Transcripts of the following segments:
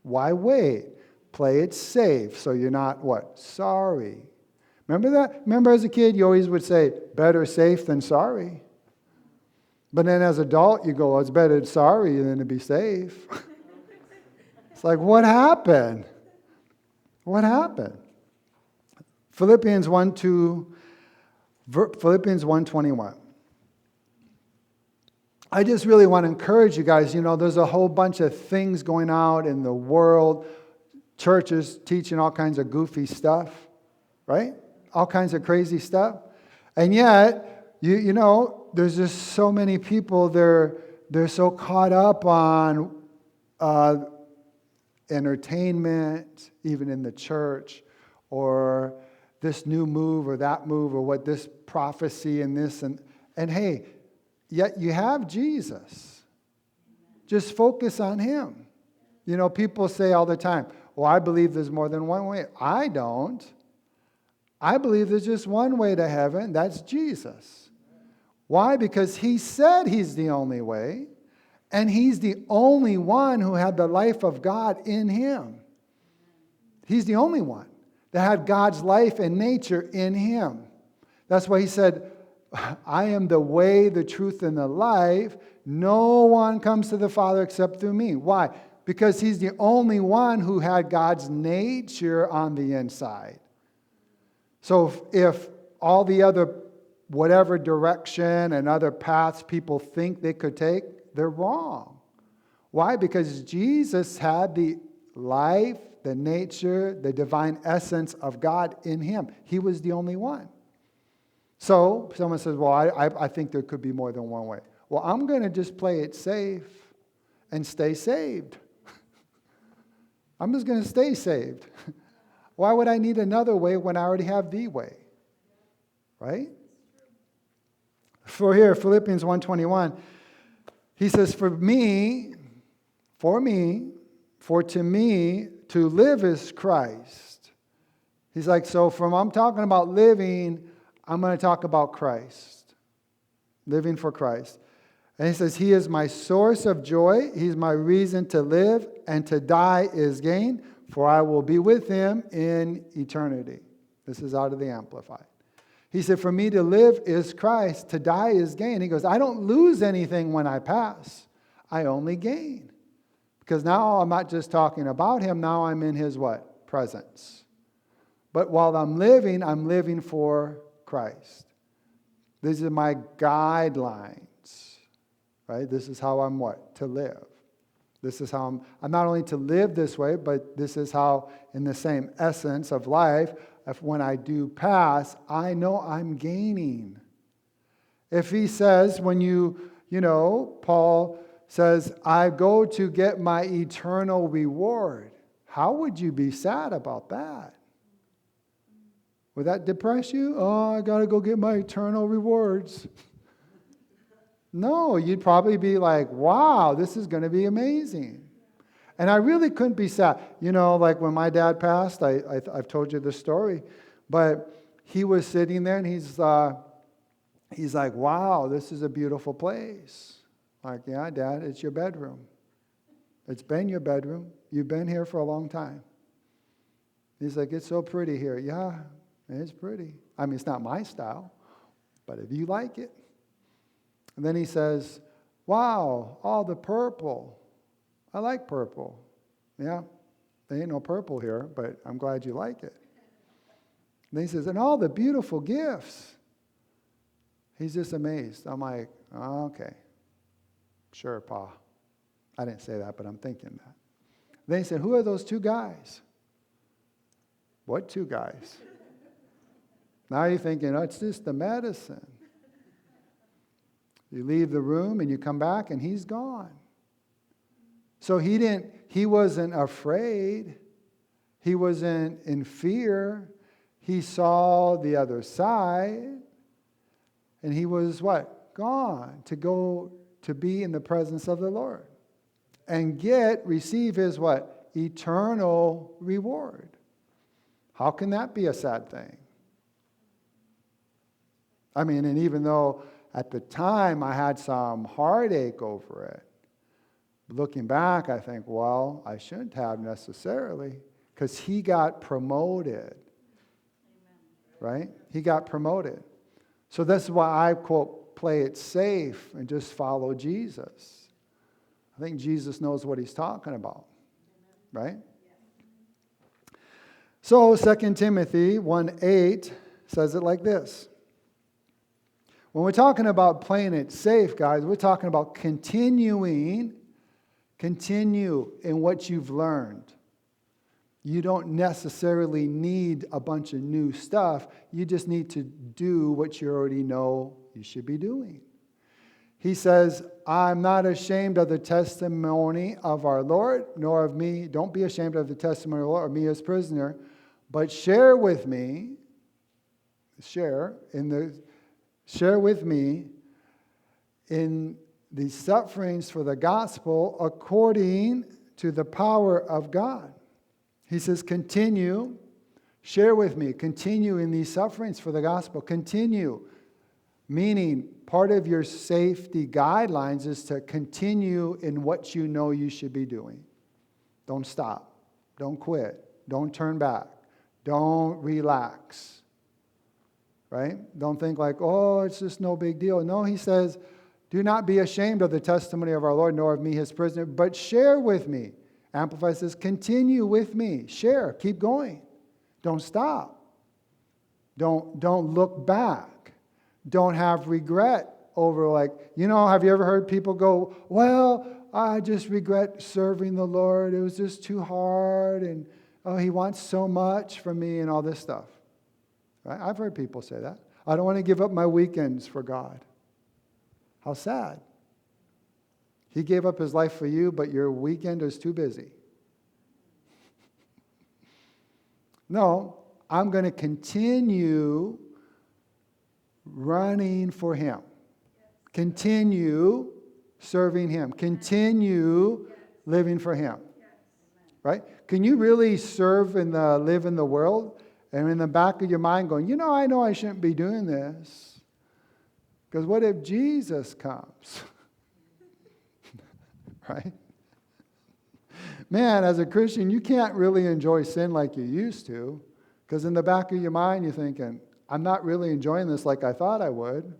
Why wait? Play it safe so you're not what? Sorry. Remember that? Remember as a kid, you always would say, better safe than sorry. But then as an adult, you go, well, it's better sorry than to be safe. It's like, what happened? What happened? Philippians 1:21. I just really want to encourage you guys. There's a whole bunch of things going out in the world. Churches teaching all kinds of goofy stuff, right? All kinds of crazy stuff. And yet, there's just so many people, they're so caught up on entertainment, even in the church, or this new move or that move, or what this prophecy and this, and hey, yet you have Jesus. Just focus on him. People say all the time, well, I believe there's more than one way. I don't. I believe there's just one way to heaven. That's Jesus. Why? Because he said he's the only way, and he's the only one who had the life of God in him. He's the only one that had God's life and nature in him. That's why he said, I am the way, the truth, and the life. No one comes to the Father except through me. Why? Because he's the only one who had God's nature on the inside. So if all the other, whatever direction and other paths people think they could take, they're wrong. Why? Because Jesus had the life, the nature, the divine essence of God in him. He was the only one. So someone says, well, I think there could be more than one way. Well, I'm going to just play it safe and stay saved. I'm just going to stay saved. Why would I need another way when I already have the way? Right? For here, Philippians 1:21, he says, for to me, to live is Christ. He's like, so I'm talking about living, I'm going to talk about Christ. Living for Christ. And he says, he is my source of joy. He's my reason to live, and to die is gain, for I will be with him in eternity. This is out of the Amplified. He said, for me to live is Christ, to die is gain. He goes, I don't lose anything when I pass. I only gain. Because now I'm not just talking about him, now I'm in his what? Presence. But while I'm living for Christ. These are my guidelines. Right? This is how I'm what? To live. This is how I'm not only to live this way, but this is how, in the same essence of life, if when I do pass, I know I'm gaining. If he says, Paul says, I go to get my eternal reward, how would you be sad about that? Would that depress you? Oh, I got to go get my eternal rewards. No, you'd probably be like, wow, this is going to be amazing. And I really couldn't be sad. Like when my dad passed, I've told you this story, but he was sitting there and he's like, wow, this is a beautiful place. Like, yeah, Dad, it's your bedroom. It's been your bedroom. You've been here for a long time. He's like, it's so pretty here. Yeah, it's pretty. I mean, it's not my style, but if you like it. And then he says, wow, all the purple. I like purple. Yeah, there ain't no purple here, but I'm glad you like it. And then he says, and all the beautiful gifts. He's just amazed. I'm like, oh, okay. Sure, Pa. I didn't say that, but I'm thinking that. Then he said, who are those two guys? What two guys? Now you're thinking, oh, it's just the medicine. You leave the room and you come back and he's gone. So he wasn't afraid. He wasn't in fear. He saw the other side. And he was what? Gone to go to be in the presence of the Lord. And receive his what? Eternal reward. How can that be a sad thing? I mean, and even though at the time I had some heartache over it, Looking back, I think, well, I shouldn't have necessarily, because he got promoted. Right? He got promoted. So that's why I, quote, play it safe and just follow Jesus. I think Jesus knows what he's talking about. Right? So 2 Timothy 1:8 says it like this. When we're talking about playing it safe, guys, we're talking about continue in what you've learned. You don't necessarily need a bunch of new stuff. You just need to do what you already know you should be doing. He says, I'm not ashamed of the testimony of our Lord, nor of me. Don't be ashamed of the testimony of the Lord, or me as prisoner, but share with me in the sufferings for the gospel according to the power of God. He says, share with me, continue in these sufferings for the gospel. Continue, meaning part of your safety guidelines is to continue in what you know you should be doing. Don't stop. Don't quit. Don't turn back. Don't relax. Right? Don't think like, oh, it's just no big deal. No, he says, do not be ashamed of the testimony of our Lord, nor of me, his prisoner, but share with me. Amplified says, continue with me. Share. Keep going. Don't stop. Don't look back. Don't have regret over have you ever heard people go, well, I just regret serving the Lord. It was just too hard. And, oh, he wants so much from me and all this stuff. Right? I've heard people say that. I don't want to give up my weekends for God. How sad. He gave up his life for you, but your weekend is too busy. No, I'm going to continue running for him. Continue serving him. Continue living for him. Right? Can you really live in the world and in the back of your mind going, I know I shouldn't be doing this. Because what if Jesus comes? Right? Man, as a Christian, you can't really enjoy sin like you used to, because in the back of your mind, you're thinking, I'm not really enjoying this like I thought I would.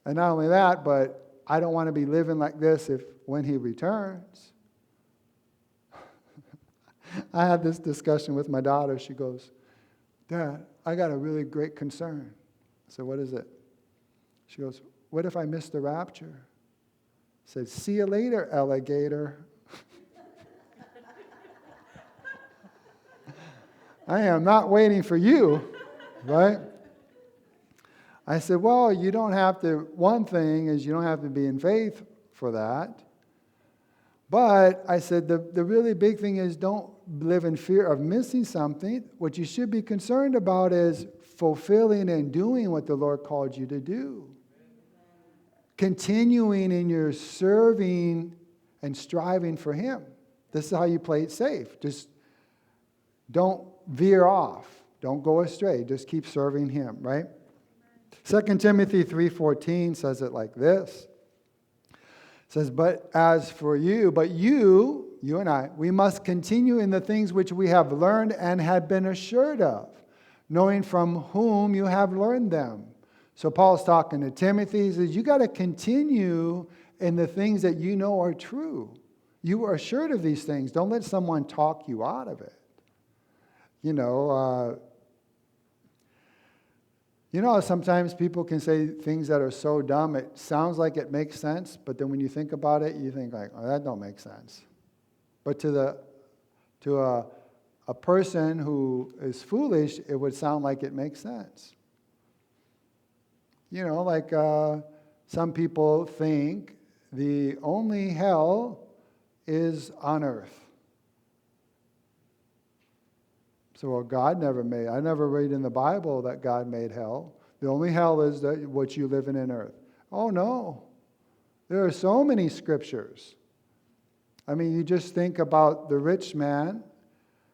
And not only that, but I don't want to be living like this when he returns. I had this discussion with my daughter. She goes, Dad, I got a really great concern. I said, what is it? She goes, what if I miss the rapture? I said, see you later, alligator. I am not waiting for you, right? I said, well, you don't have to, one thing is you don't have to be in faith for that. But I said, the really big thing is don't live in fear of missing something. What you should be concerned about is fulfilling and doing what the Lord called you to do. Continuing in your serving and striving for him. This is how you play it safe. Just don't veer off. Don't go astray. Just keep serving him, right? 2 Timothy 3:14 says it like this. It says, but as for you, you and I, we must continue in the things which we have learned and had been assured of, knowing from whom you have learned them. So Paul's talking to Timothy. He says, you got to continue in the things that you know are true. You are assured of these things. Don't let someone talk you out of it. Sometimes people can say things that are so dumb, it sounds like it makes sense, but then when you think about it, you think like, oh, that don't make sense. But to a person who is foolish, it would sound like it makes sense. Some people think the only hell is on earth. So, well, I never read in the Bible that God made hell. The only hell is what you live in earth. Oh, no. There are so many scriptures. I mean, you just think about the rich man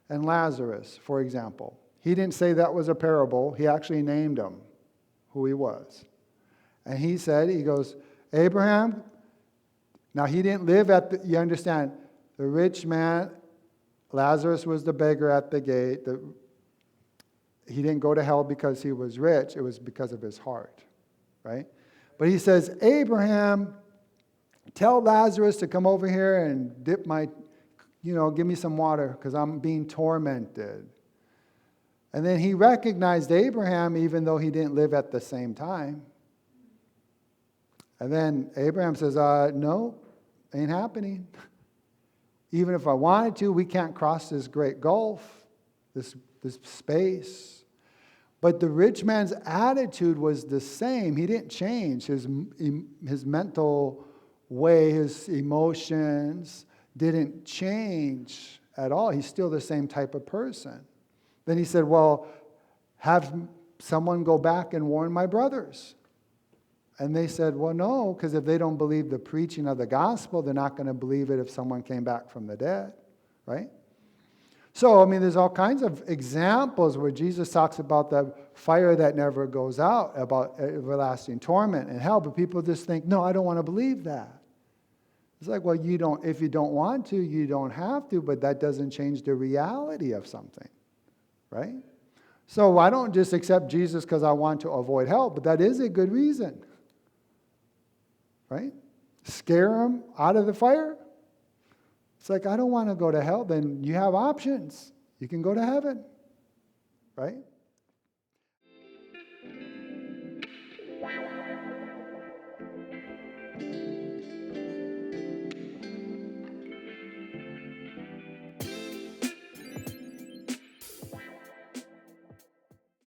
and Lazarus, for example. He didn't say that was a parable. He actually named him, who he was. And he goes, Abraham, Now, he didn't live you understand, the rich man, Lazarus was the beggar at the gate. He didn't go to hell because he was rich. It was because of his heart, right? But he says, Abraham, tell Lazarus to come over here and dip give me some water because I'm being tormented. And then he recognized Abraham even though he didn't live at the same time. And then Abraham says, no, ain't happening. Even if I wanted to, we can't cross this great gulf, this space. But the rich man's attitude was the same. He didn't change. His mental way, his emotions didn't change at all. He's still the same type of person. Then he said, well, have someone go back and warn my brothers. And they said, well, no, because if they don't believe the preaching of the gospel, they're not going to believe it if someone came back from the dead, right? So, there's all kinds of examples where Jesus talks about the fire that never goes out, about everlasting torment and hell, but people just think, no, I don't want to believe that. It's like, well, if you don't want to, you don't have to, but that doesn't change the reality of something, right? So I don't just accept Jesus because I want to avoid hell, but that is a good reason, right? Scare him out of the fire? It's like, I don't want to go to hell. Then you have options. You can go to heaven, right?